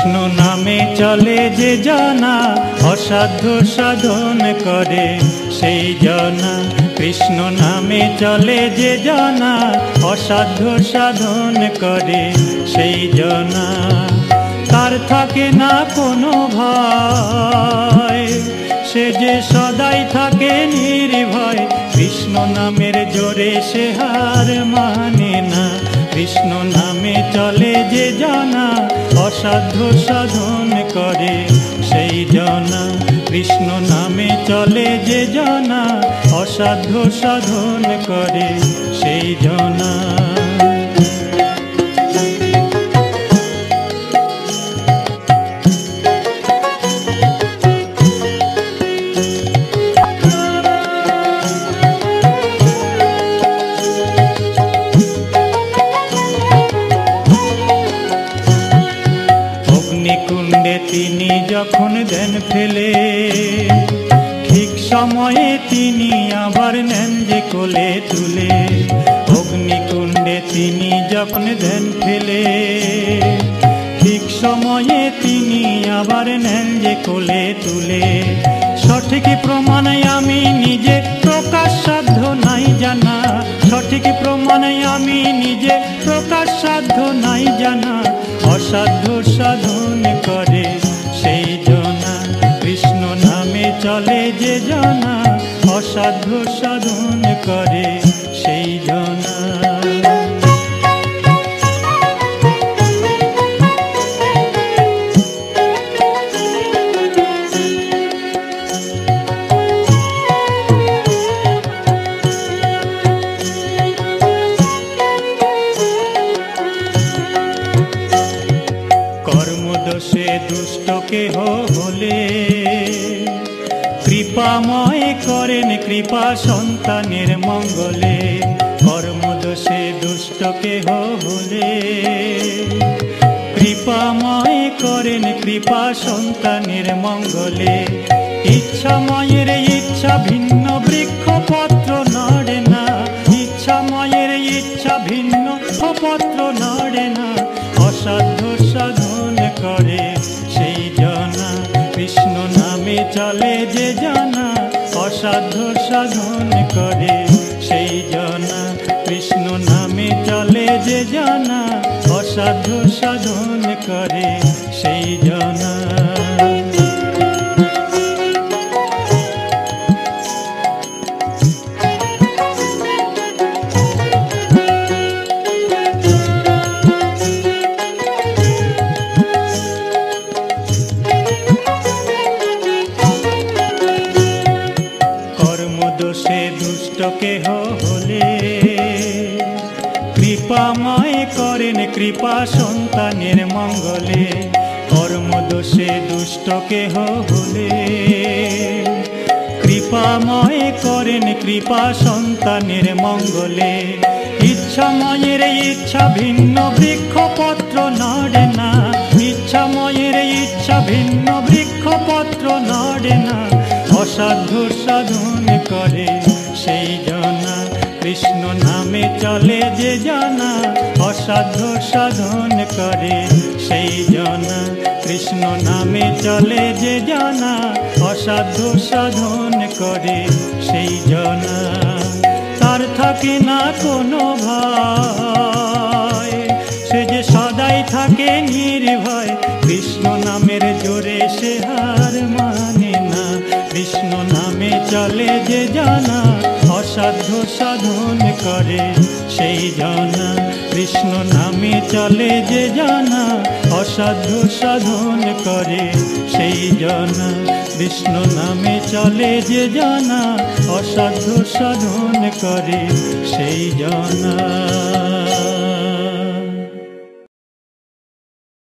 কৃষ্ণ নামে চলে যে জানা অসাধ্য সাধন করে সেই জানা। কৃষ্ণ নামে চলে যে জানা অসাধ্য সাধন করে সেই জানা। তার থাকে না কোনো ভয়, সে যে সদাই থাকে নির্ভয়। কৃষ্ণ নামের জোরে সে হার মানে না। কৃষ্ণ নামে চলে যে জানা অসাধ্য সাধন করে সেই জানা। কৃষ্ণ নামে চলে যে জানা অসাধ্য সাধন করে সেই জানা। অগ্নিকুণ্ডে তিনি যখন দেন ফেলে, ঠিক সময়ে তিনি আবার নেন যে কোলে তুলে। অগ্নিকুণ্ডে তিনি যখন দেন ফেলে, ঠিক সময়ে তিনি আবার নেন যে কোলে তুলে। সঠিক প্রমাণে আমি নিজে প্রকাশ সাধ্য নাই জানা। সঠিক প্রমাণে আমি নিজে প্রকাশ সাধ্য নাই জানা। অসাধ্য সাধন করে সেই জানা। কৃষ্ণ নামে চলে যে জানা অসাধ্য সাধন করে সেই জানা। কর্মদোষে দুষ্ট কেহ হলে কৃপাময় করেন কৃপা সন্তানের মঙ্গলে। কর্মদোষে দুষ্ট কেহ হলে কৃপাময় করেন কৃপা সন্তানের মঙ্গলে। ইচ্ছাময়ের ইচ্ছা ভিন্ন বৃক্ষপত্র নড়ে না। ইচ্ছাময়ের ইচ্ছা ভিন্ন পত্র নড়ে না। অসাধ্য সাধন করে সেই জানা। কৃষ্ণ নামে চলে যে জানা অসাধ্য সাধন করে সেই জানা। কৃষ্ণ নামে চলে যে জানা অসাধ্য সাধন করে সেই জানা। কর্মদোষে দুষ্ট কেহ হলে কৃপাময় করেন কৃপা সন্তানের মঙ্গলে। কর্মদোষে দুষ্ট কেহ হলে কৃপাময় করেন কৃপা সন্তানের মঙ্গলে। ইচ্ছাময়ের ইচ্ছা ভিন্ন বৃক্ষপত্র নড়ে না। ইচ্ছাময়ের ইচ্ছা ভিন্ন বৃক্ষপত্র নড়ে না। অসাধ্য সাধন করে সেই জানা। কৃষ্ণ নামে চলে যে জানা অসাধ্য সাধন করে সেই জানা। কৃষ্ণ নামে চলে যে জানা অসাধ্য সাধন করে সেই জানা। তার থাকে না কোনো ভয়, সে যে সদাই থাকে নির্ভয়। কৃষ্ণ নামের জোরে সে হার মানে না। কৃষ্ণ নামে চলে যে জানা অসাধ্য সাধন করে সেই জানা। কৃষ্ণ নামে চলে যে জানা অসাধ্য সাধন করে সেই জানা। কৃষ্ণ নামে চলে যে জানা অসাধ্য সাধন করে সেই জানা।